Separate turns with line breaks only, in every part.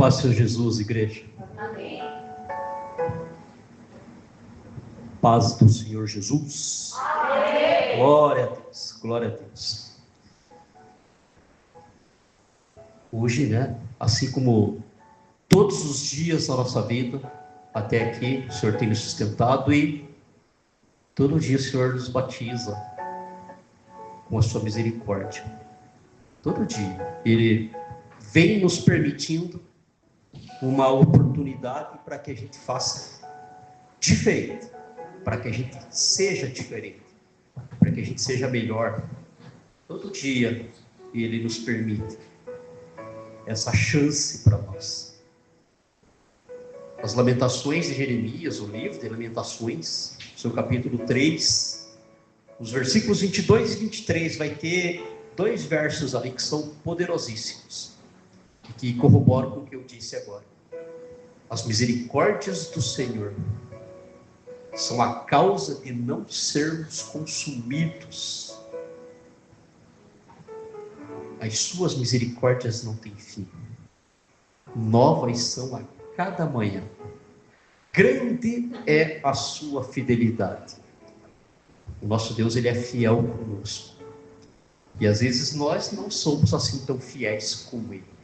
Paz do Senhor Jesus, igreja.
Amém.
Paz do Senhor Jesus.
Amém.
Glória a Deus, glória a Deus. Hoje, né, assim como todos os dias da nossa vida, até aqui, o Senhor tem nos sustentado e todo dia o Senhor nos batiza com a sua misericórdia. Todo dia Ele vem nos permitindo uma oportunidade para que a gente faça diferente, para que a gente seja diferente, para que a gente seja melhor. Todo dia Ele nos permite essa chance para nós. As Lamentações de Jeremias, o livro de Lamentações, seu capítulo 3, os versículos 22 e 23, vai ter 2 versos ali que são poderosíssimos e que corroboram com o que eu disse agora. As misericórdias do Senhor são a causa de não sermos consumidos. As suas misericórdias não têm fim. Novas são a cada manhã. Grande é a sua fidelidade. O nosso Deus, Ele é fiel conosco. E às vezes nós não somos assim tão fiéis como Ele.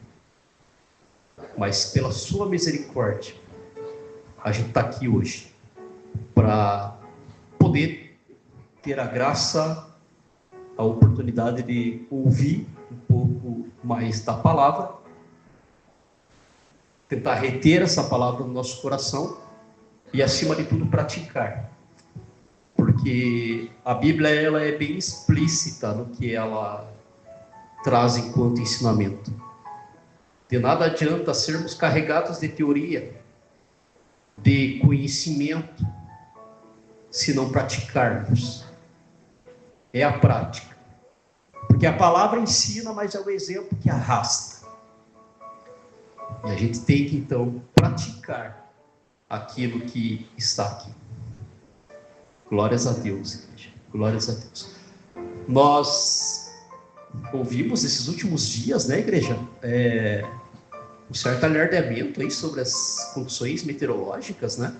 Mas pela sua misericórdia, a gente está aqui hoje para poder ter a graça, a oportunidade de ouvir um pouco mais da palavra, tentar reter essa palavra no nosso coração e, acima de tudo, praticar. Porque a Bíblia, ela é bem explícita no que ela traz enquanto ensinamento. De nada adianta sermos carregados de teoria, de conhecimento, se não praticarmos. É a prática. Porque a palavra ensina, mas é o exemplo que arrasta. E a gente tem que, então, praticar aquilo que está aqui. Glórias a Deus, igreja. Glórias a Deus. Nós ouvimos esses últimos dias, né, igreja? Um certo alardeamento aí sobre as condições meteorológicas, né?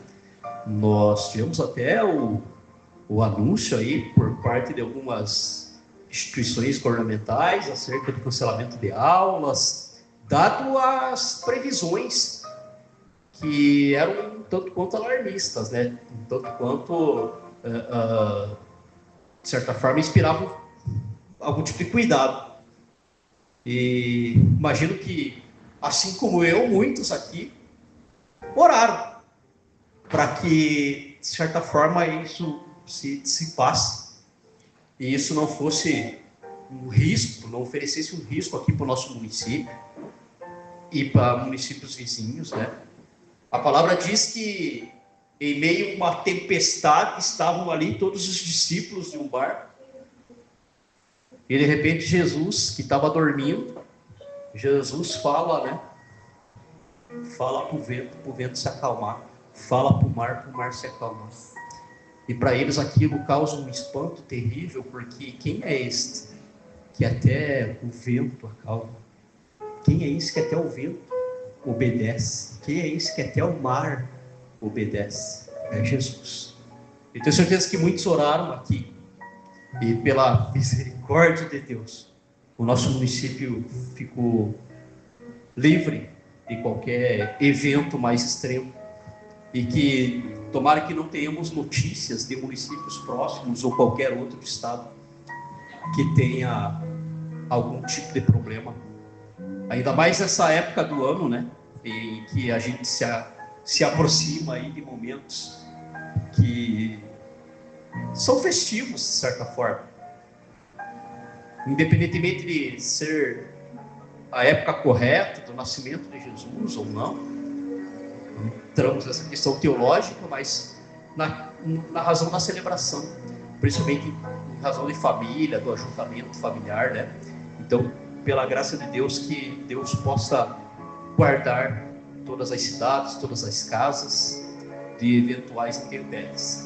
Nós tivemos até o anúncio aí por parte de algumas instituições governamentais acerca do cancelamento de aulas, dado as previsões que eram um tanto quanto alarmistas, né? Um tanto quanto, de certa forma, inspiravam algum tipo de cuidado. E imagino que, assim como eu, muitos aqui oraram para que, de certa forma, isso se dissipasse e isso não fosse um risco, não oferecesse um risco aqui para o nosso município e para municípios vizinhos, né? A palavra diz que em meio a uma tempestade estavam ali todos os discípulos de um barco e de repente Jesus, que estava dormindo, Jesus fala, né? Fala para o vento se acalmar, fala para o mar se acalmar. E para eles aquilo causa um espanto terrível, porque quem é este que até o vento acalma? Quem é esse que até o vento obedece? Quem é esse que até o mar obedece? É Jesus. Eu tenho certeza que muitos oraram aqui, e pela misericórdia de Deus, o nosso município ficou livre de qualquer evento mais extremo, e que tomara que não tenhamos notícias de municípios próximos ou qualquer outro estado que tenha algum tipo de problema, ainda mais nessa época do ano, né, em que a gente se aproxima aí de momentos que são festivos, de certa forma, independentemente de ser a época correta do nascimento de Jesus ou não. Entramos nessa questão teológica, mas na razão da celebração, principalmente em razão de família, do ajuntamento familiar, né? Então, pela graça de Deus, que Deus possa guardar todas as cidades, todas as casas de eventuais intempéries.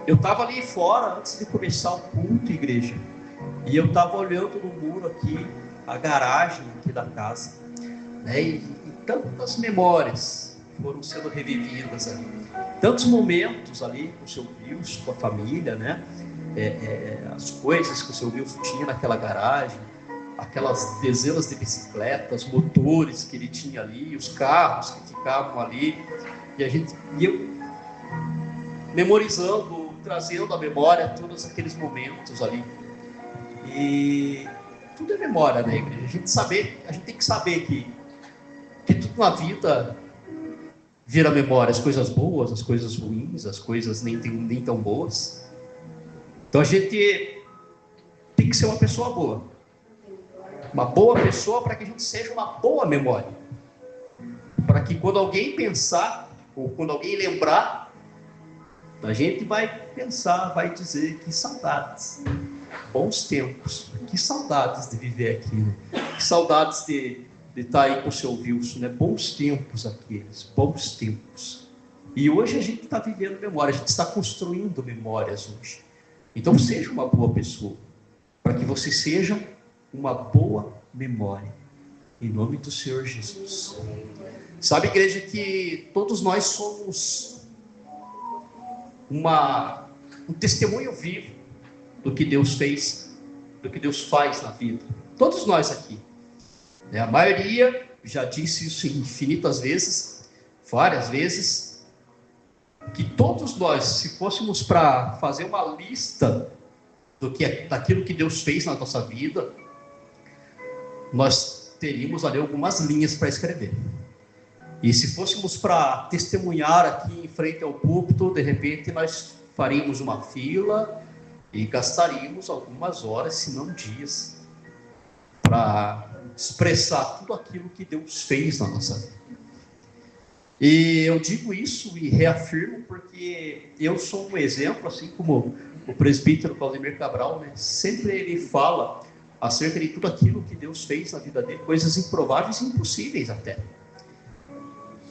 Eu estava ali fora antes de começar o culto, igreja, e eu estava olhando no muro aqui a garagem aqui da casa, né? E tantas memórias foram sendo revividas ali. Tantos momentos ali com o seu Wilson, com a família, né? As coisas que o seu Wilson tinha naquela garagem, aquelas dezenas de bicicletas, motores que ele tinha ali, os carros que ficavam ali, e eu memorizando, trazendo à memória todos aqueles momentos ali. E tudo é memória, né, igreja? A gente tem que saber que tudo na vida vira memória, as coisas boas, as coisas ruins, as coisas nem tão boas. Então a gente tem que ser uma pessoa boa. Uma boa pessoa para que a gente seja uma boa memória. Para que quando alguém pensar, ou quando alguém lembrar, a gente vai pensar, vai dizer que saudades. Bons tempos. Que saudades de viver aqui, né? Que saudades de estar aí com o seu Wilson, né? Bons tempos aqueles, bons tempos. E hoje a gente está vivendo memória, a gente está construindo memórias hoje. Então seja uma boa pessoa, para que você seja uma boa memória, em nome do Senhor Jesus. Sabe, igreja, que todos nós somos um testemunho vivo do que Deus fez, do que Deus faz na vida. Todos nós aqui. A maioria já disse isso infinitas vezes, várias vezes, que todos nós, se fôssemos para fazer uma lista daquilo que Deus fez na nossa vida, nós teríamos ali algumas linhas para escrever. E se fôssemos para testemunhar aqui em frente ao púlpito, de repente nós faríamos uma fila e gastaríamos algumas horas, se não dias, para expressar tudo aquilo que Deus fez na nossa vida. E eu digo isso e reafirmo porque eu sou um exemplo, assim como o presbítero Claudemir Cabral, né? Sempre ele fala acerca de tudo aquilo que Deus fez na vida dele, coisas improváveis e impossíveis até.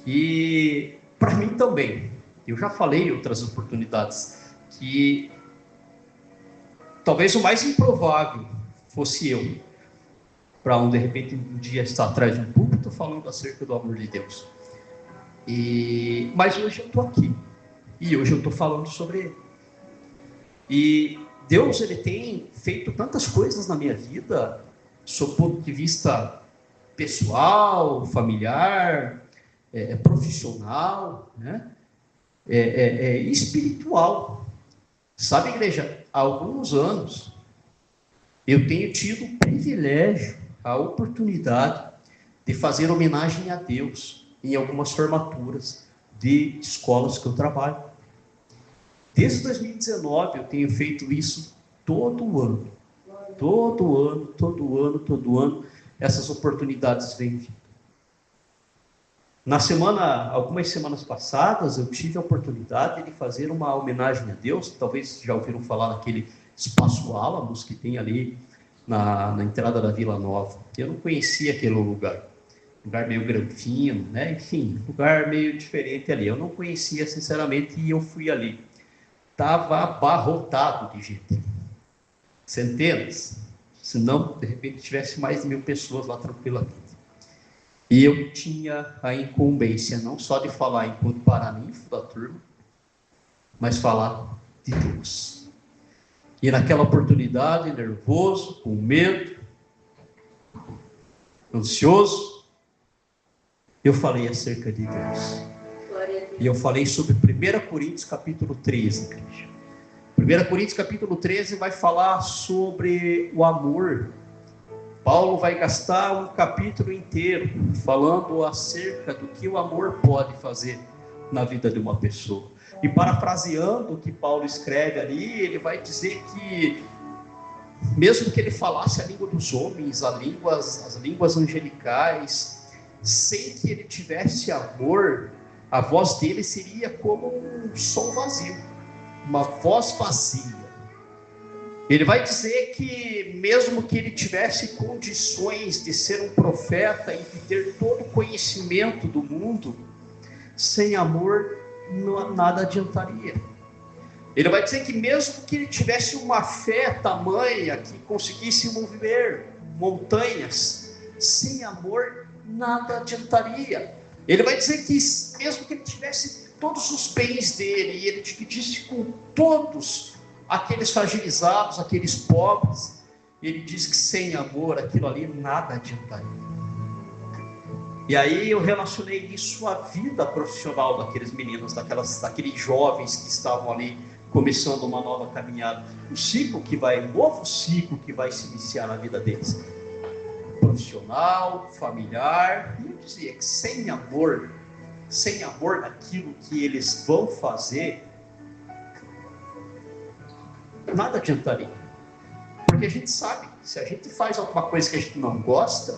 E para mim também, eu já falei em outras oportunidades, que talvez o mais improvável fosse eu, para de repente um dia estar atrás de um púlpito falando acerca do amor de Deus. Mas hoje eu estou aqui, e hoje eu estou falando sobre ele. E Deus, ele tem feito tantas coisas na minha vida, sob o ponto de vista pessoal, familiar, profissional, né? Espiritual. Sabe, igreja, há alguns anos eu tenho tido o privilégio, a oportunidade de fazer homenagem a Deus em algumas formaturas de escolas que eu trabalho. Desde 2019 eu tenho feito isso todo ano. Todo ano, essas oportunidades vêm vindo. Algumas semanas passadas, eu tive a oportunidade de fazer uma homenagem a Deus. Talvez já ouviram falar naquele Espaço Álamos que tem ali na entrada da Vila Nova. Eu não conhecia aquele lugar meio granfino, né? Enfim, lugar meio diferente ali. Eu não conhecia, sinceramente, e eu fui ali. Estava abarrotado de gente. Centenas. Se não, de repente, tivesse mais de 1000 pessoas lá tranquilamente. E eu tinha a incumbência não só de falar enquanto paraninfo da turma, mas falar de Deus. E naquela oportunidade, nervoso, com medo, ansioso, eu falei acerca de Deus. E eu falei sobre 1 Coríntios capítulo 13, igreja. 1 Coríntios capítulo 13 vai falar sobre o amor. Paulo vai gastar um capítulo inteiro falando acerca do que o amor pode fazer na vida de uma pessoa. E parafraseando o que Paulo escreve ali, ele vai dizer que mesmo que ele falasse a língua dos homens, as línguas angelicais, sem que ele tivesse amor, a voz dele seria como um som vazio, uma voz vazia. Ele vai dizer que mesmo que ele tivesse condições de ser um profeta e de ter todo o conhecimento do mundo, sem amor nada adiantaria. Ele vai dizer que mesmo que ele tivesse uma fé tamanha que conseguisse mover montanhas, sem amor nada adiantaria. Ele vai dizer que mesmo que ele tivesse todos os bens dele e ele dividisse com todos aqueles fragilizados, aqueles pobres, ele diz que sem amor aquilo ali nada adiantaria. E aí eu relacionei isso à vida profissional daqueles meninos, daqueles jovens que estavam ali começando uma nova caminhada, um novo ciclo que vai se iniciar na vida deles, profissional, familiar. E eu dizia que sem amor naquilo que eles vão fazer, nada adiantaria. Porque a gente sabe, se a gente faz alguma coisa que a gente não gosta,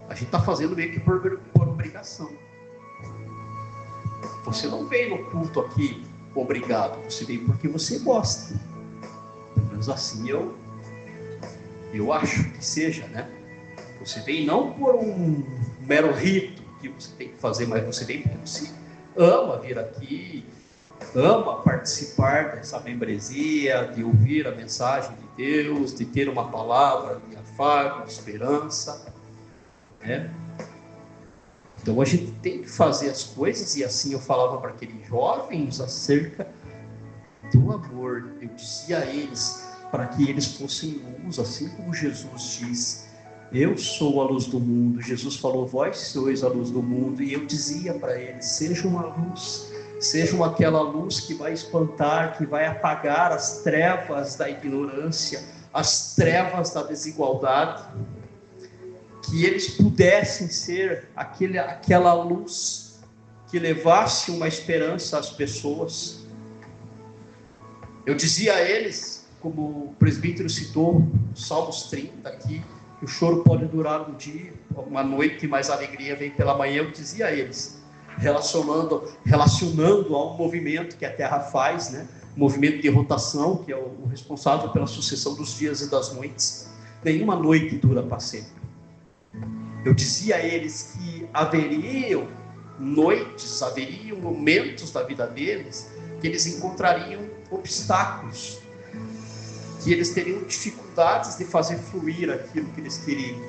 a gente está fazendo meio que por obrigação. Você não vem no culto aqui obrigado, você vem porque você gosta. Pelo menos assim eu acho que seja, né? Você vem não por um mero rito que você tem que fazer, mas você vem porque você ama vir aqui, ama participar dessa membresia, de ouvir a mensagem de Deus, de ter uma palavra de afago, de esperança, né? Então a gente tem que fazer as coisas, e assim eu falava para aqueles jovens acerca do amor. Eu dizia a eles para que eles fossem luz, assim como Jesus diz: eu sou a luz do mundo. Jesus falou: vós sois a luz do mundo. E eu dizia para eles: sejam uma luz, sejam aquela luz que vai espantar, que vai apagar as trevas da ignorância, as trevas da desigualdade. Que eles pudessem ser aquela luz que levasse uma esperança às pessoas. Eu dizia a eles, como o presbítero citou, Salmos 30 aqui, que o choro pode durar um dia, uma noite, mas a alegria vem pela manhã. Eu dizia a eles, relacionando ao movimento que a Terra faz, né? O movimento de rotação, que é o responsável pela sucessão dos dias e das noites. Nenhuma noite dura para sempre. Eu dizia a eles que haveriam noites, haveriam momentos da vida deles que eles encontrariam obstáculos, que eles teriam dificuldades de fazer fluir aquilo que eles queriam,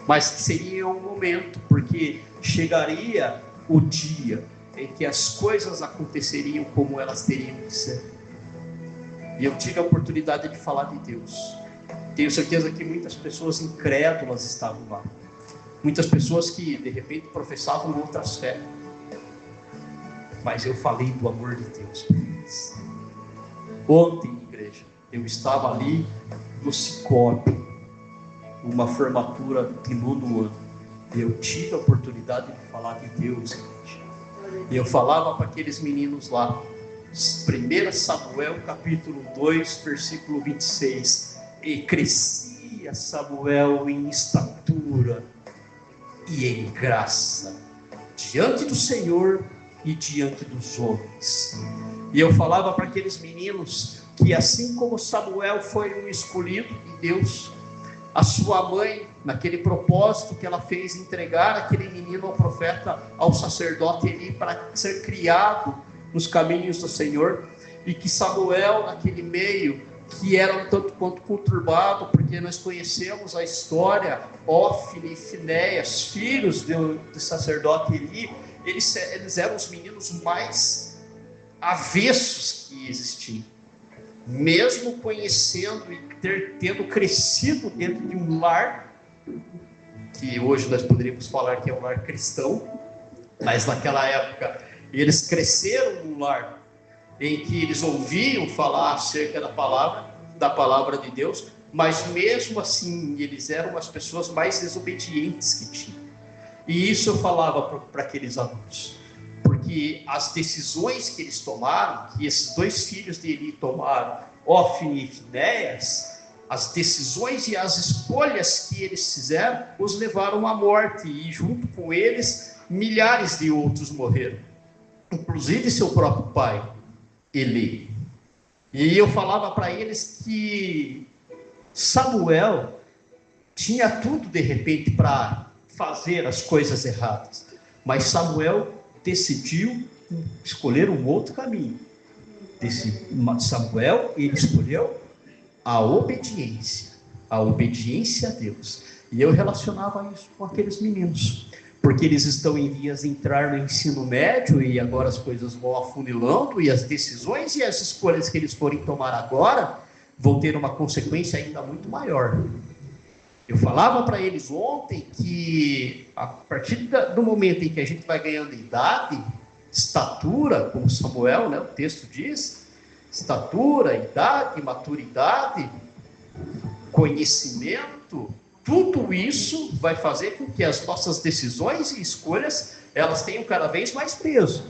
mas que seria um momento, porque chegaria o dia em que as coisas aconteceriam como elas teriam que ser. E eu tive a oportunidade de falar de Deus. Tenho certeza que muitas pessoas incrédulas estavam lá. Muitas pessoas que, de repente, professavam outras fés. Mas eu falei do amor de Deus para eles. Ontem, igreja, eu estava ali no Cicobi, uma formatura de 9º ano. Eu tive a oportunidade de falar de Deus, igreja. E eu falava para aqueles meninos lá, 1 Samuel capítulo 2, versículo 26. E crescia Samuel em estatura e em graça diante do Senhor e diante dos homens. E eu falava para aqueles meninos que assim como Samuel foi um escolhido de Deus, a sua mãe, naquele propósito que ela fez, entregar aquele menino ao profeta, ao sacerdote Eli, para ser criado nos caminhos do Senhor, e que Samuel, naquele meio que era um tanto quanto conturbado, porque nós conhecemos a história, Ófine e Finéias, filhos do sacerdote Eli, eles eram os meninos mais avessos que existiam. Mesmo conhecendo e tendo crescido dentro de um lar, que hoje nós poderíamos falar que é um lar cristão, mas naquela época eles cresceram num lar em que eles ouviam falar acerca da palavra de Deus, mas mesmo assim eles eram as pessoas mais desobedientes que tinham. E isso eu falava para aqueles alunos, porque as decisões que eles tomaram, que esses 2 filhos de Eli tomaram, Ófine e Finéias, as decisões e as escolhas que eles fizeram os levaram à morte, e junto com eles milhares de outros morreram, inclusive seu próprio pai Eli. E eu falava para eles que Samuel tinha tudo de repente para fazer as coisas erradas, mas Samuel decidiu escolher um outro caminho. Samuel, ele escolheu a obediência a Deus. E eu relacionava isso com aqueles meninos, porque eles estão em vias de entrar no ensino médio e agora as coisas vão afunilando e as decisões e as escolhas que eles forem tomar agora vão ter uma consequência ainda muito maior. Eu falava para eles ontem que a partir do momento em que a gente vai ganhando idade, estatura, como Samuel, né, o texto diz, estatura, idade, maturidade, conhecimento, tudo isso vai fazer com que as nossas decisões e escolhas, elas tenham cada vez mais peso,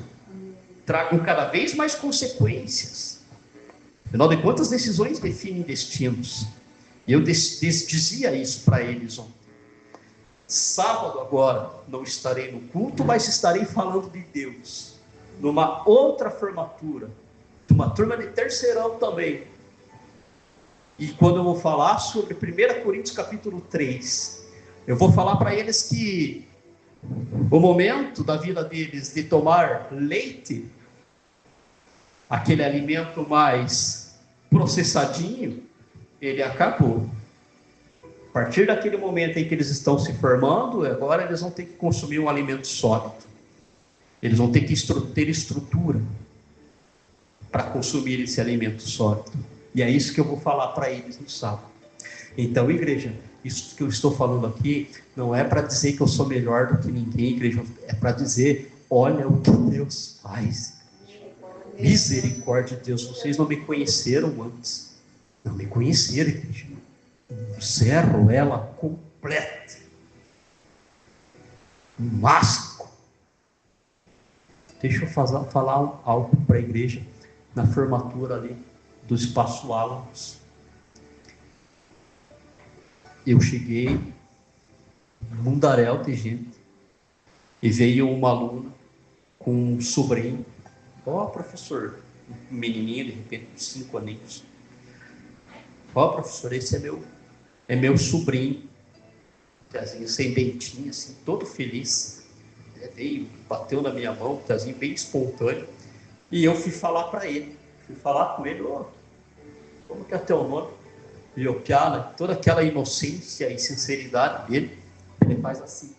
tragam cada vez mais consequências. Afinal de contas, decisões definem destinos. E eu dizia isso para eles ontem. Sábado agora não estarei no culto, mas estarei falando de Deus, numa outra formatura, de uma turma de terceirão também. E quando eu vou falar sobre 1 Coríntios capítulo 3, eu vou falar para eles que o momento da vida deles de tomar leite, aquele alimento mais processadinho, ele acabou. A partir daquele momento em que eles estão se formando, agora eles vão ter que consumir um alimento sólido. Eles vão ter que ter estrutura para consumir esse alimento sólido. E é isso que eu vou falar para eles no sábado. Então, igreja, isso que eu estou falando aqui não é para dizer que eu sou melhor do que ninguém, igreja. É para dizer, olha o que Deus faz. Misericórdia de Deus. Vocês não me conheceram antes. Não me conheceram, igreja. Zero ela completa. Um asco. Deixa eu falar algo para a igreja na formatura ali do Espaço Álamos. Eu cheguei, mundaréu de gente, e veio uma aluna com um sobrinho. Professor, um menininho, de repente, de 5 aninhos. Professor, esse é meu sobrinho. Tiazinho sem dentinho, assim, todo feliz. Veio, bateu na minha mão, tiazinho bem espontâneo. E eu fui falar para ele. Fui falar com ele, como que é teu nome? E o piada, toda aquela inocência e sinceridade dele, ele faz assim.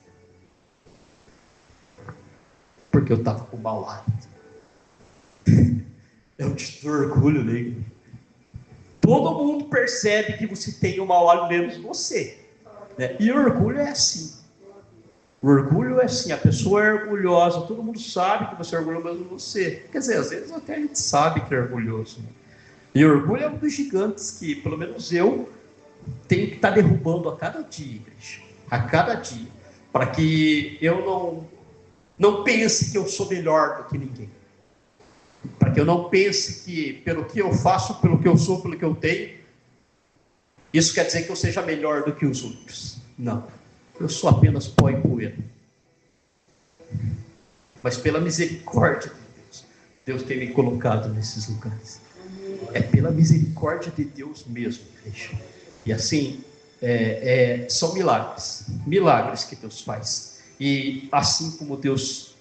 Porque eu estava com mau hálito. Eu te dou orgulho, né? Todo mundo percebe que você tem um mau hálito menos você. Né? E orgulho é assim. O orgulho é assim, a pessoa é orgulhosa, todo mundo sabe que você é orgulhoso mesmo você. Quer dizer, às vezes até a gente sabe que é orgulhoso. Né? E orgulho é um dos gigantes que, pelo menos eu, tenho que estar derrubando a cada dia, igreja. A cada dia. Para que eu não pense que eu sou melhor do que ninguém. Para que eu não pense que, pelo que eu faço, pelo que eu sou, pelo que eu tenho, isso quer dizer que eu seja melhor do que os outros. Não. Eu sou apenas pó e poeira. Mas pela misericórdia de Deus, Deus tem me colocado nesses lugares. É pela misericórdia de Deus mesmo, igreja. E assim, são milagres que Deus faz. E assim como Deus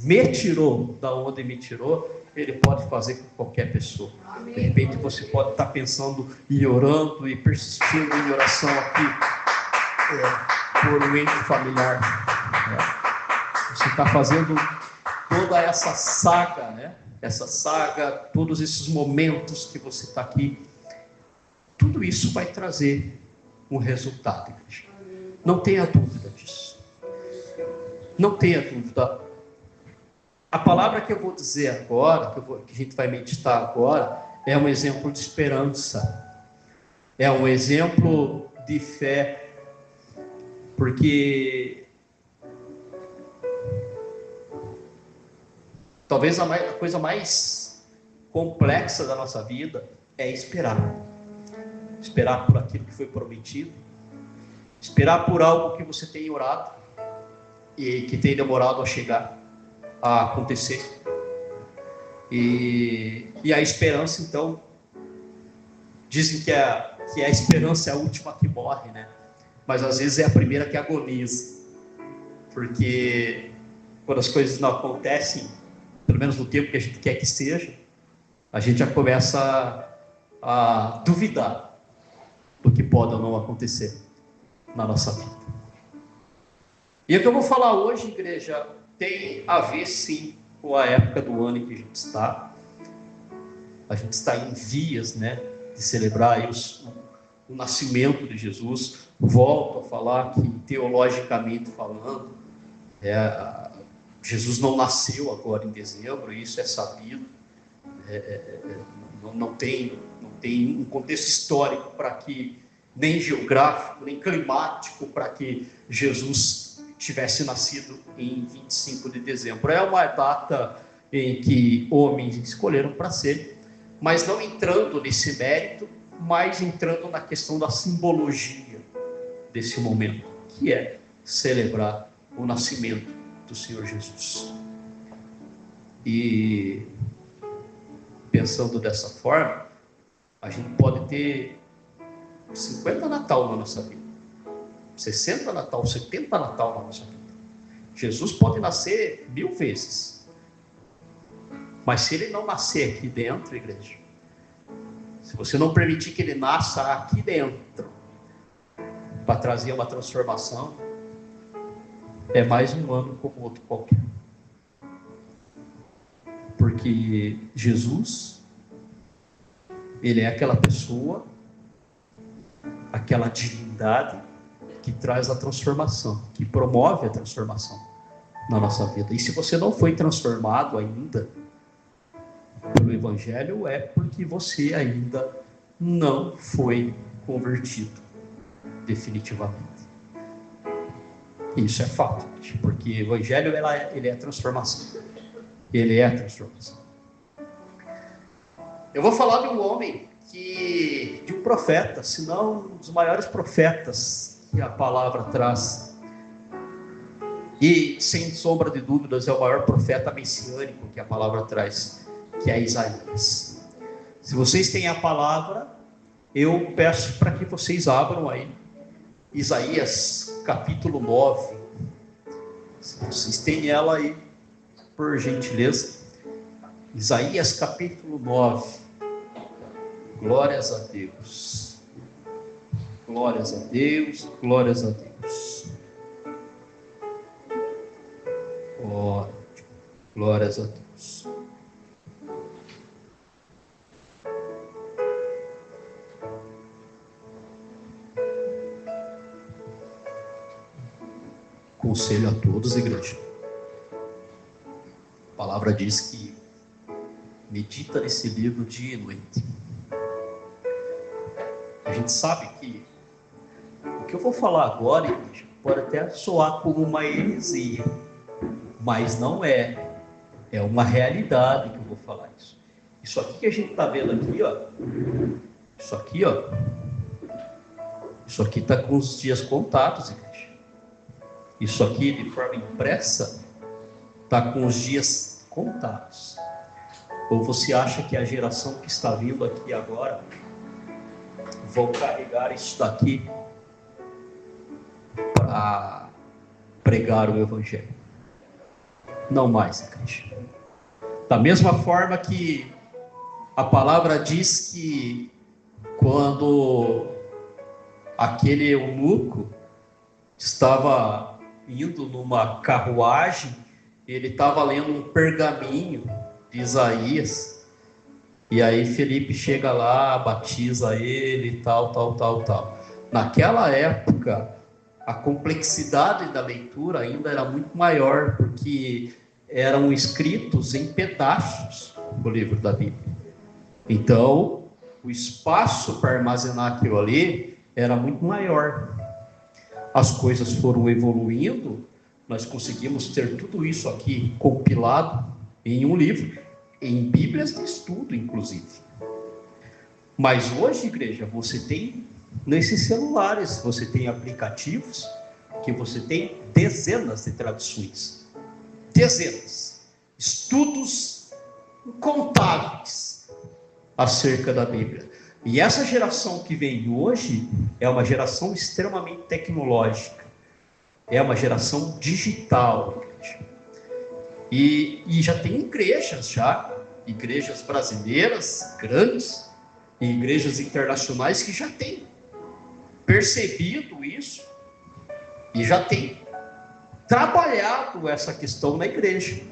me tirou da onde me tirou, Ele pode fazer com qualquer pessoa. De repente você pode estar pensando e orando e persistindo em oração aqui por um ente familiar. Você está fazendo toda essa saga, né? Essa saga, todos esses momentos que você está aqui, tudo isso vai trazer um resultado, igreja. Não tenha dúvida disso. Não tenha dúvida. A palavra que eu vou dizer agora, que a gente vai meditar agora, é um exemplo de esperança. É um exemplo de fé. Porque talvez a coisa mais complexa da nossa vida é esperar. Esperar por aquilo que foi prometido. Esperar por algo que você tem orado e que tem demorado a chegar, a acontecer. E a esperança, então, dizem que a esperança é a última que morre, né? Mas às vezes é a primeira que agoniza. Porque quando as coisas não acontecem, pelo menos no tempo que a gente quer que seja, a gente já começa a duvidar do que pode ou não acontecer. na nossa vida. E o que eu vou falar hoje, igreja, tem a ver sim com a época do ano em que a gente está. A gente está em vias, né, de celebrar aí o nascimento de Jesus. Volto a falar que, teologicamente falando, Jesus não nasceu agora em dezembro, isso é sabido. Não tem um contexto histórico para que, nem geográfico, nem climático, para que Jesus tivesse nascido em 25 de dezembro. É uma data em que homens escolheram para ser, mas não entrando nesse mérito, mas entrando na questão da simbologia desse momento, que é celebrar o nascimento do Senhor Jesus. E pensando dessa forma, a gente pode ter 50 Natal na nossa vida, 60 Natal, 70 Natal na nossa vida. Jesus pode nascer 1000 vezes, mas se ele não nascer aqui dentro, igreja, se você não permitir que ele nasça aqui dentro, para trazer uma transformação, é mais um ano como outro qualquer. Porque Jesus, ele é aquela pessoa, aquela divindade que traz a transformação, que promove a transformação na nossa vida. E se você não foi transformado ainda pelo Evangelho, é porque você ainda não foi convertido definitivamente. Isso é fato, porque o Evangelho ele é transformação. Ele é a transformação. Eu vou falar de um homem de um profeta, se não um dos maiores profetas que a palavra traz. E, sem sombra de dúvidas, é o maior profeta messiânico que a palavra traz, que é Isaías. Se vocês têm a palavra, eu peço para que vocês abram aí Isaías capítulo 9. Se vocês têm ela aí, por gentileza. Isaías capítulo 9. Glórias a Deus. Glórias a Deus. Glórias a Deus. Ótimo. Glórias a Deus. Conselho a todos, igreja. A palavra diz que medita nesse livro dia e noite. A gente sabe que o que eu vou falar agora, igreja, pode até soar como uma heresia, mas não é. É uma realidade que eu vou falar isso. Isso aqui que a gente está vendo aqui, ó. Isso aqui, ó. Isso aqui está com os dias contados, igreja. Isso aqui, de forma impressa, está com os dias contados. Ou você acha que a geração que está vindo aqui agora vão carregar isso daqui para pregar o Evangelho? Não mais, igreja. Da mesma forma que a palavra diz que quando aquele eunuco estava indo numa carruagem, ele estava lendo um pergaminho de Isaías, e aí Felipe chega lá, batiza ele e tal. Naquela época, a complexidade da leitura ainda era muito maior, porque eram escritos em pedaços o livro da Bíblia. Então, o espaço para armazenar aquilo ali era muito maior. As coisas foram evoluindo, nós conseguimos ter tudo isso aqui compilado em um livro, em Bíblias de estudo, inclusive. Mas hoje, igreja, você tem nesses celulares, você tem aplicativos que você tem dezenas de traduções. Dezenas. Estudos incontáveis acerca da Bíblia. E essa geração que vem hoje é uma geração extremamente tecnológica. É uma geração digital. E já tem igrejas brasileiras grandes e igrejas internacionais que já têm percebido isso e já tem trabalhado essa questão na igreja,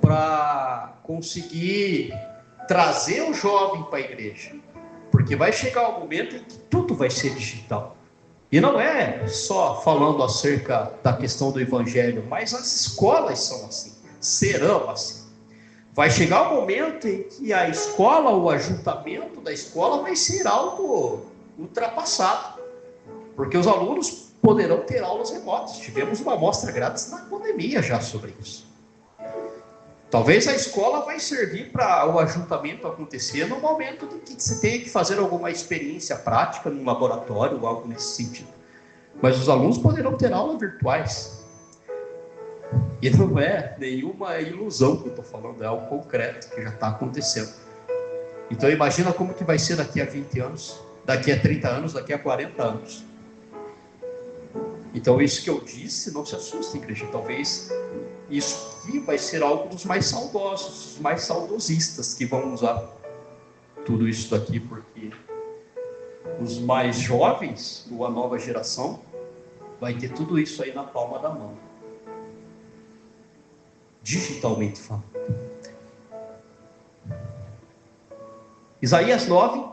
para conseguir trazer o jovem para a igreja, porque vai chegar o momento em que tudo vai ser digital. E não é só falando acerca da questão do evangelho, mas as escolas são assim, serão assim. Vai chegar o momento em que a escola, o ajuntamento da escola vai ser algo ultrapassado, porque os alunos poderão ter aulas remotas. Tivemos uma amostra grátis na pandemia já sobre isso. Talvez a escola vai servir para o ajuntamento acontecer no momento em que você tenha que fazer alguma experiência prática num laboratório ou algo nesse sentido. Mas os alunos poderão ter aulas virtuais. E não é nenhuma ilusão que eu estou falando, é algo concreto que já está acontecendo. Então imagina como que vai ser daqui a 20 anos, daqui a 30 anos, daqui a 40 anos. Então isso que eu disse, não se assuste, igreja. Talvez isso aqui vai ser algo dos mais saudosos, dos mais saudosistas que vão usar tudo isso daqui, porque os mais jovens, ou a nova geração, vai ter tudo isso aí na palma da mão, digitalmente falando. Isaías 9,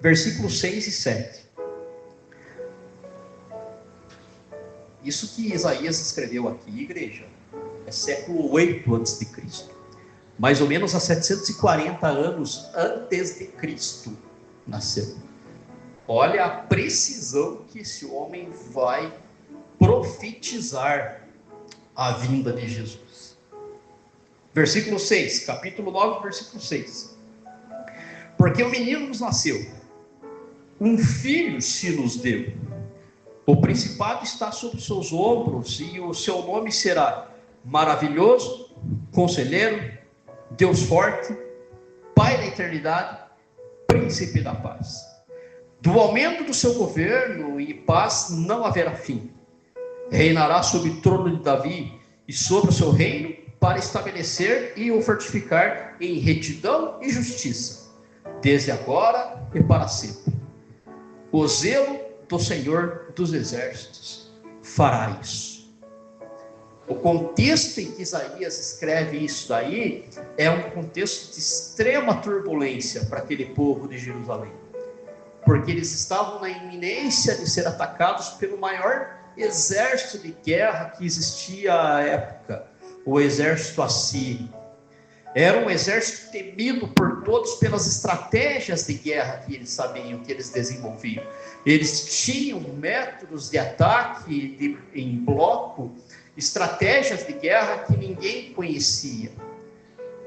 versículos 6 e 7. Isso que Isaías escreveu aqui, igreja, é século 8 a.C., mais ou menos há 740 anos antes de Cristo nasceu. Olha a precisão que esse homem vai profetizar a vinda de Jesus. Versículo 6, capítulo 9, versículo 6. Porque um menino nos nasceu, um filho se nos deu. O principado está sobre os seus ombros, e o seu nome será Maravilhoso, Conselheiro, Deus Forte, Pai da Eternidade, Príncipe da Paz. Do aumento do seu governo e paz não haverá fim. Reinará sobre o trono de Davi e sobre o seu reino, para estabelecer e o fortificar em retidão e justiça, desde agora e para sempre. O zelo do Senhor dos Exércitos fará isso. O contexto em que Isaías escreve isso daí é um contexto de extrema turbulência para aquele povo de Jerusalém, porque eles estavam na iminência de ser atacados pelo maior exército de guerra que existia à época, o exército assírio. Era um exército temido por todos pelas estratégias de guerra que eles sabiam, que eles desenvolviam. Eles tinham métodos de ataque em bloco, estratégias de guerra que ninguém conhecia.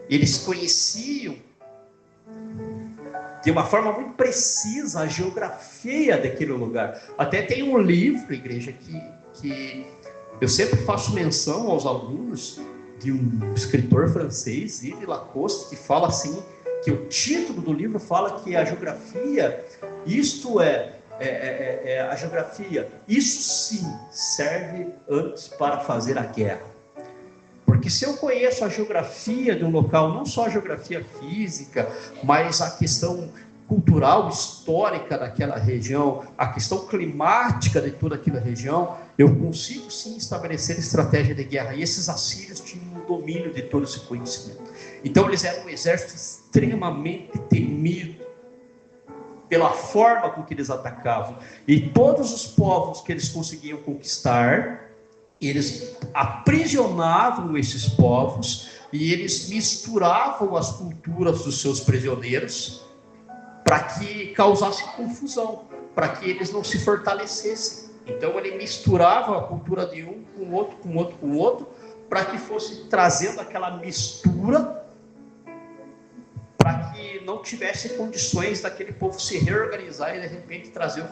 Eles conheciam de uma forma muito precisa a geografia daquele lugar. Até tem um livro, igreja, que eu sempre faço menção aos alunos, de um escritor francês, Yves Lacoste, que fala assim, que o título do livro fala que a geografia, isto a geografia, isso sim serve antes para fazer a guerra. Porque se eu conheço a geografia de um local, não só a geografia física, mas a questão cultural, histórica daquela região, a questão climática de toda aquela região, eu consigo sim estabelecer estratégia de guerra. E esses assírios tinham o domínio de todo esse conhecimento. Então eles eram um exército extremamente temido pela forma com que eles atacavam. E todos os povos que eles conseguiam conquistar, eles aprisionavam esses povos e eles misturavam as culturas dos seus prisioneiros para que causasse confusão, para que eles não se fortalecessem. Então ele misturava a cultura de um com o outro, com o outro, com o outro, para que fosse trazendo aquela mistura, para que não tivesse condições daquele povo se reorganizar e de repente trazer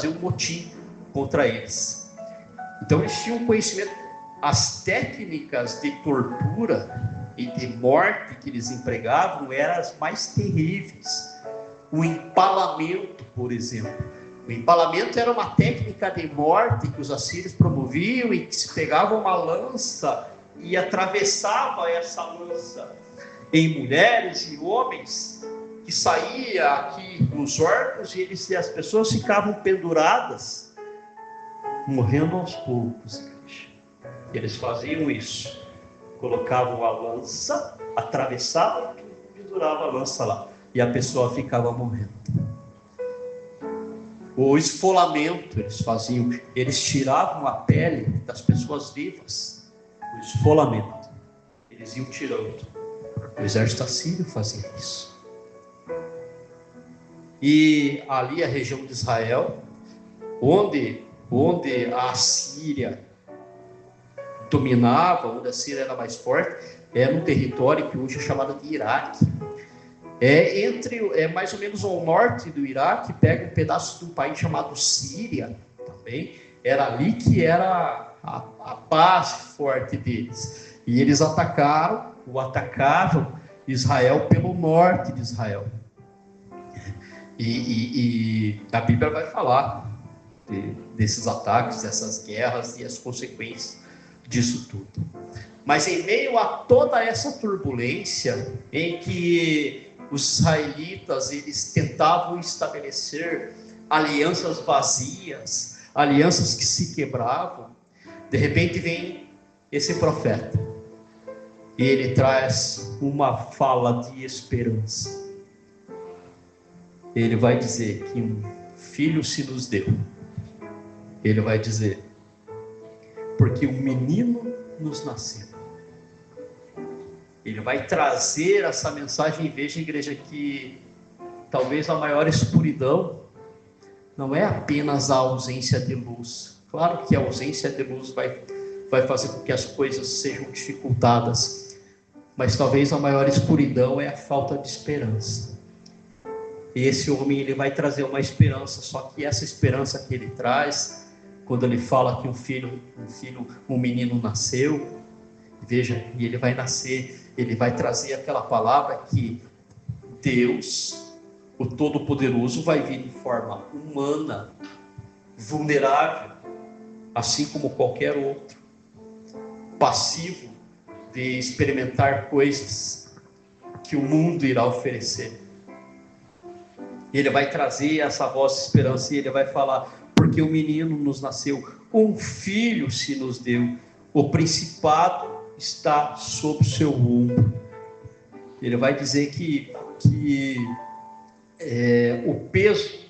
um motim contra eles. Então eles tinham conhecimento. As técnicas de tortura e de morte que eles empregavam eram as mais terríveis. O empalamento, por exemplo. O empalamento era uma técnica de morte que os assírios promoviam, e que se pegava uma lança e atravessava essa lança em mulheres e homens, que saía aqui nos órgãos, e as pessoas ficavam penduradas morrendo aos poucos, igreja. Eles faziam isso. Colocavam a lança, atravessavam, penduravam a lança lá. E a pessoa ficava morrendo. O esfolamento eles faziam. Eles tiravam a pele das pessoas vivas. O esfolamento. Eles iam tirando. O exército assírio fazia isso. E ali a região de Israel, onde a Síria dominava, onde a Síria era mais forte, era um território que hoje é chamado de Iraque. É mais ou menos ao norte do Iraque, pega um pedaço de um país chamado Síria também. Era ali que era a base forte deles. E eles atacaram Israel pelo norte de Israel. E a Bíblia vai falar desses ataques, dessas guerras e as consequências disso tudo. Mas em meio a toda essa turbulência em que os israelitas eles tentavam estabelecer alianças vazias, alianças que se quebravam, de repente vem esse profeta e ele traz uma fala de esperança. Ele vai dizer que um filho se nos deu. Ele vai dizer, porque um menino nos nasceu. Ele vai trazer essa mensagem. Veja, igreja, que talvez a maior escuridão não é apenas a ausência de luz. Claro que a ausência de luz vai fazer com que as coisas sejam dificultadas, mas talvez a maior escuridão é a falta de esperança. E esse homem ele vai trazer uma esperança, só que essa esperança que ele traz, quando ele fala que um menino nasceu, veja, e ele vai nascer, ele vai trazer aquela palavra que Deus, o Todo-Poderoso, vai vir em forma humana, vulnerável, assim como qualquer outro, passivo de experimentar coisas que o mundo irá oferecer. Ele vai trazer essa voz de esperança e ele vai falar, porque o menino nos nasceu, um filho se nos deu, o principado está sob o seu ombro. Ele vai dizer que o peso,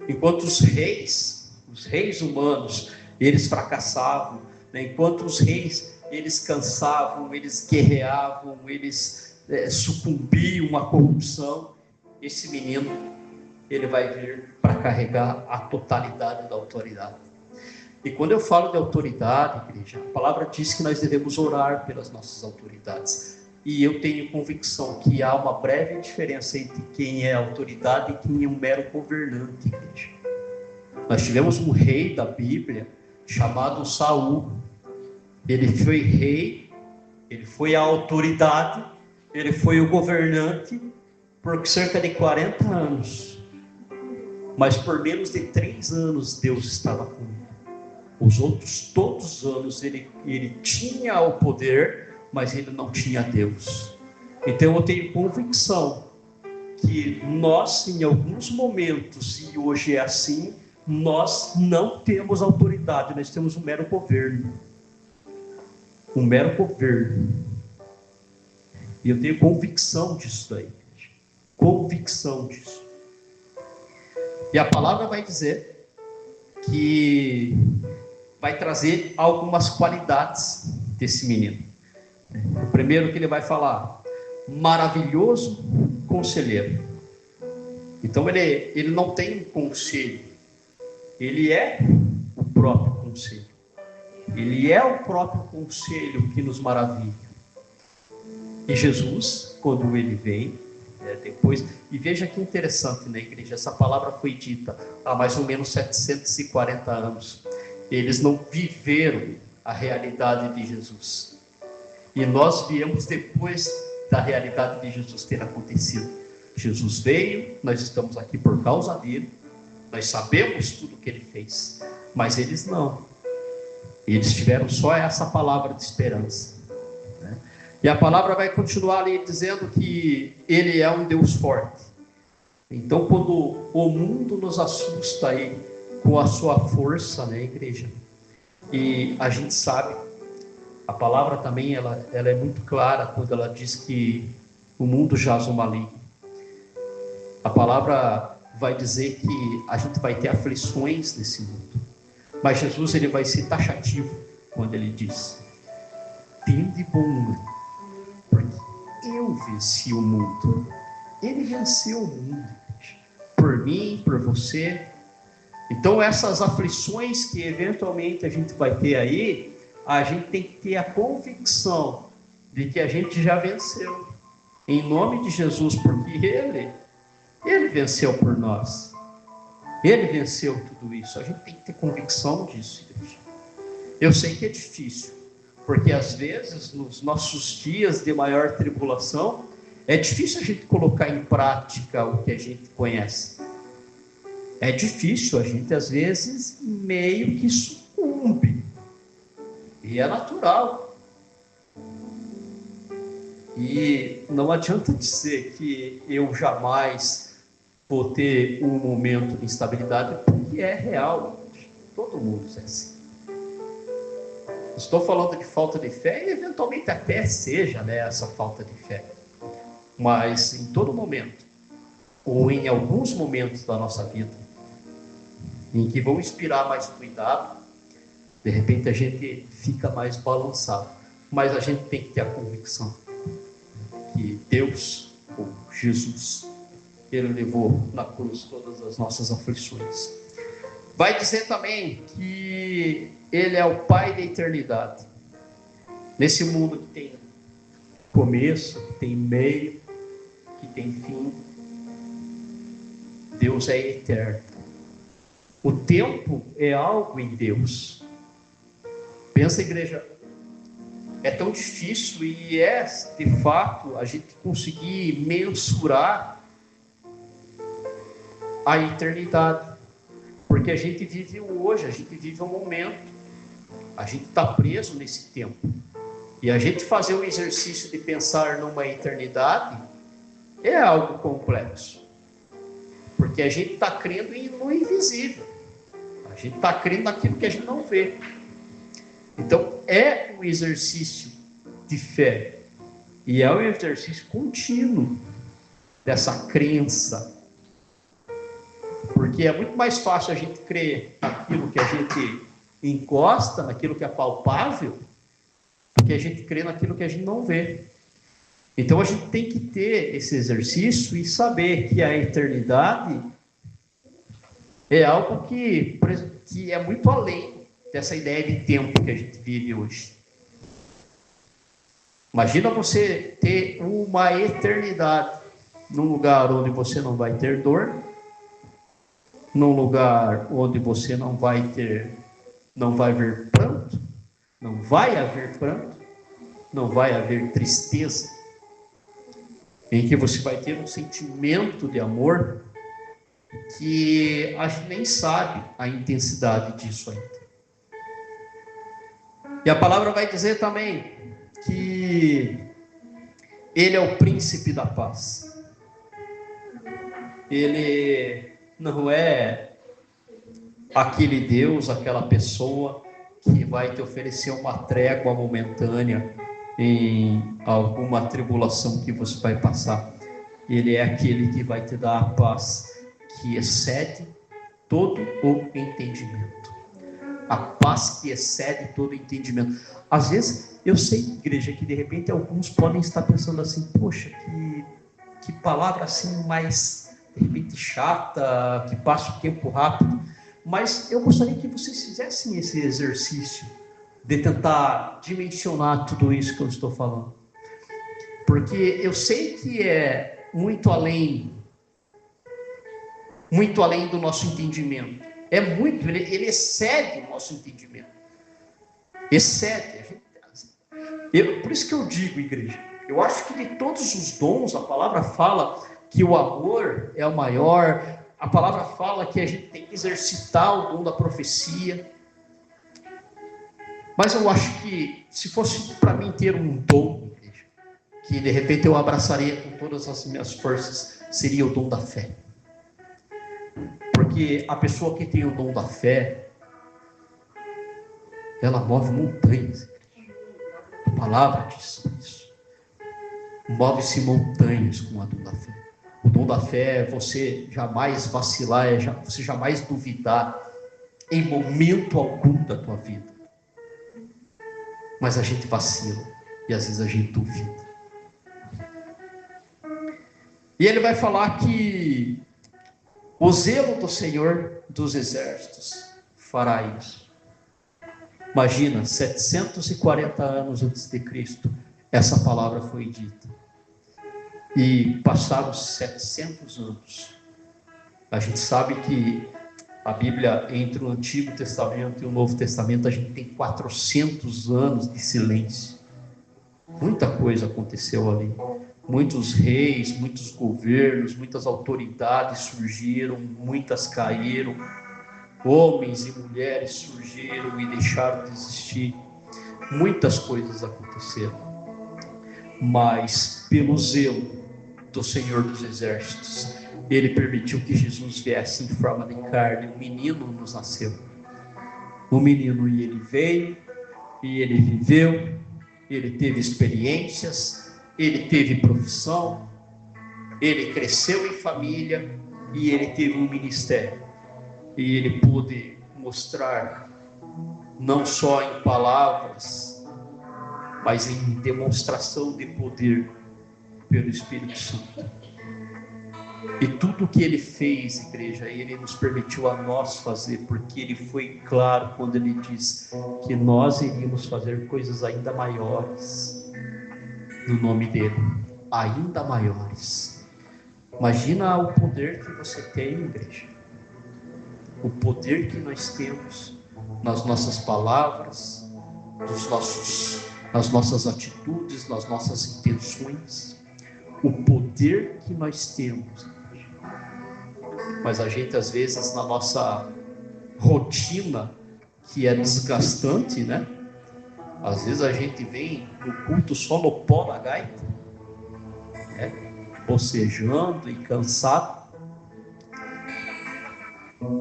enquanto os reis humanos, eles fracassavam, enquanto os reis, eles cansavam, eles guerreavam, eles sucumbiam à corrupção, esse menino, ele vai vir para carregar a totalidade da autoridade. E quando eu falo de autoridade, igreja, a palavra diz que nós devemos orar pelas nossas autoridades. E eu tenho convicção que há uma breve diferença entre quem é autoridade e quem é um mero governante, igreja. Nós tivemos um rei da Bíblia chamado Saul. Ele foi rei, ele foi a autoridade, ele foi o governante por cerca de 40 anos. Mas por menos de 3 anos Deus estava com ele. Os outros, todos os anos, ele tinha o poder, mas ele não tinha Deus. Então eu tenho convicção que nós, em alguns momentos, e hoje é assim, nós não temos autoridade, nós temos um mero governo. Um mero governo. E eu tenho convicção disso daí. Convicção disso. E a palavra vai dizer que vai trazer algumas qualidades desse menino. O primeiro que ele vai falar, maravilhoso conselheiro. Então ele não tem um conselho, ele é o próprio conselho. Ele é o próprio conselho que nos maravilha. E Jesus, quando ele vem, depois, e veja que interessante, né, igreja, essa palavra foi dita há mais ou menos 740 anos. Eles não viveram a realidade de Jesus. E nós viemos depois da realidade de Jesus ter acontecido. Jesus veio, nós estamos aqui por causa dele, nós sabemos tudo o que ele fez, mas eles não. Eles tiveram só essa palavra de esperança. Né? E a palavra vai continuar ali dizendo que ele é um Deus forte. Então, quando o mundo nos assusta aí com a sua força, né, igreja? E a gente sabe, a palavra também, ela é muito clara quando ela diz que o mundo jaz o maligno. A palavra vai dizer que a gente vai ter aflições nesse mundo. Mas Jesus, ele vai ser taxativo quando ele diz: tende bom ânimo, porque eu venci o mundo. Ele venceu o mundo, por mim, por você. Então essas aflições que eventualmente a gente vai ter aí, a gente tem que ter a convicção de que a gente já venceu, em nome de Jesus, porque Ele venceu por nós. Ele venceu tudo isso. A gente tem que ter convicção disso, igreja. Eu sei que é difícil, porque às vezes, nos nossos dias de maior tribulação, é difícil a gente colocar em prática o que a gente conhece. É difícil, a gente às vezes meio que sucumbe. E é natural. E não adianta dizer que eu jamais vou ter um momento de instabilidade, porque é real. Todo mundo é assim. Estou falando de falta de fé, e eventualmente até seja, né, essa falta de fé. Mas em todo momento, ou em alguns momentos da nossa vida, em que vão inspirar mais cuidado, de repente a gente fica mais balançado. Mas a gente tem que ter a convicção que Deus, ou Jesus, Ele levou na cruz todas as nossas aflições. Vai dizer também que Ele é o Pai da eternidade. Nesse mundo que tem começo, que tem meio, que tem fim, Deus é eterno. O tempo é algo em Deus. Pensa, igreja, é tão difícil e é, de fato, a gente conseguir mensurar a eternidade. Porque a gente vive o hoje, a gente vive o momento. A gente está preso nesse tempo. E a gente fazer o exercício de pensar numa eternidade é algo complexo. Porque a gente está crendo no invisível. A gente está crendo naquilo que a gente não vê. Então, é um exercício de fé. E é um exercício contínuo dessa crença. Porque é muito mais fácil a gente crer naquilo que a gente encosta, naquilo que é palpável, do que a gente crer naquilo que a gente não vê. Então, a gente tem que ter esse exercício e saber que a eternidade é algo que é muito além dessa ideia de tempo que a gente vive hoje. Imagina você ter uma eternidade num lugar onde você não vai ter dor, num lugar onde você não vai haver pranto, não vai haver pranto, não vai haver tristeza, em que você vai ter um sentimento de amor que a gente nem sabe a intensidade disso ainda. E a palavra vai dizer também que Ele é o príncipe da paz. Ele não é aquele Deus, aquela pessoa que vai te oferecer uma trégua momentânea em alguma tribulação que você vai passar. Ele é aquele que vai te dar a paz que excede todo o entendimento. A paz que excede todo o entendimento. Às vezes, eu sei, igreja, que de repente alguns podem estar pensando assim: poxa, que palavra assim mais, de repente, chata, que passa o tempo rápido. Mas eu gostaria que vocês fizessem esse exercício de tentar dimensionar tudo isso que eu estou falando. Porque eu sei que é muito além do nosso entendimento. Ele excede o nosso entendimento. Excede. Por isso que eu digo, igreja, eu acho que de todos os dons, a palavra fala que o amor é o maior, a palavra fala que a gente tem que exercitar o dom da profecia. Mas eu acho que, se fosse para mim ter um dom, igreja, que de repente eu abraçaria com todas as minhas forças, seria o dom da fé. Porque a pessoa que tem o dom da fé, ela move montanhas. A palavra diz isso. Move-se montanhas com a dom da fé. O dom da fé é você jamais vacilar, você jamais duvidar em momento algum da tua vida. Mas a gente vacila e às vezes a gente duvida. E ele vai falar que o zelo do Senhor dos Exércitos fará isso. Imagina, 740 anos antes de Cristo, essa palavra foi dita. E passaram 700 anos. A gente sabe que a Bíblia, entre o Antigo Testamento e o Novo Testamento, a gente tem 400 anos de silêncio. Muita coisa aconteceu ali. Muitos reis, muitos governos, muitas autoridades surgiram, muitas caíram. Homens e mulheres surgiram e deixaram de existir. Muitas coisas aconteceram. Mas pelo zelo do Senhor dos Exércitos, ele permitiu que Jesus viesse em forma de carne. Um menino nos nasceu. Um menino, e ele veio, e ele viveu, ele teve experiências, ele teve profissão, ele cresceu em família, e ele teve um ministério. E ele pôde mostrar, não só em palavras, mas em demonstração de poder pelo Espírito Santo. E tudo que ele fez, igreja, ele nos permitiu a nós fazer, porque ele foi claro quando ele diz que nós iríamos fazer coisas ainda maiores no nome dele, ainda maiores. Imagina o poder que você tem, igreja, o poder que nós temos nas nossas palavras, nas nossas atitudes, nas nossas intenções, o poder que nós temos. Mas a gente, às vezes, na nossa rotina, que é desgastante, né? Às vezes a gente vem no culto só no pó da gaita, né? Bocejando e cansado.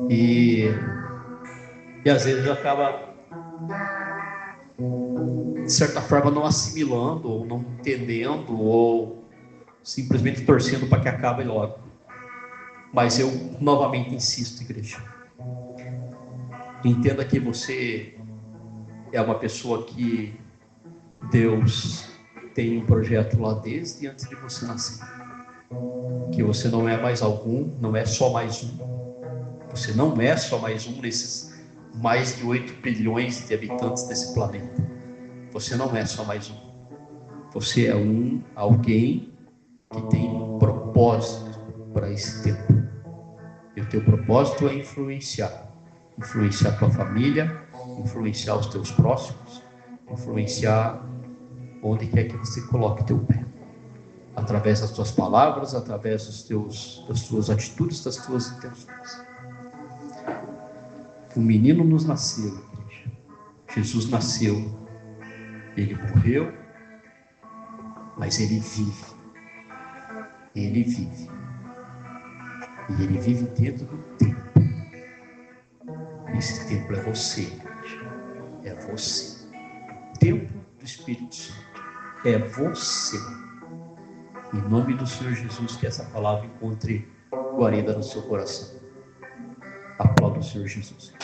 E às vezes acaba, de certa forma, não assimilando, ou não entendendo, ou simplesmente torcendo para que acabe logo. Mas eu novamente insisto, igreja, entenda que você é uma pessoa que Deus tem um projeto lá desde antes de você nascer, que você não é mais algum, não é só mais um, você não é só mais um nesses mais de 8 bilhões de habitantes desse planeta. Você não é só mais um, você é alguém que tem um propósito para esse tempo. E o teu propósito é influenciar a tua família, influenciar os teus próximos, influenciar onde quer que você coloque teu pé, através das tuas palavras, através das tuas atitudes, das tuas intenções. O menino nos nasceu, igreja. Jesus nasceu, ele morreu, mas ele vive. Ele vive. E ele vive dentro do templo. Esse templo é você, igreja. É você. O templo do Espírito Santo é você. Em nome do Senhor Jesus, que essa palavra encontre guarida no seu coração. Aplauda o Senhor Jesus.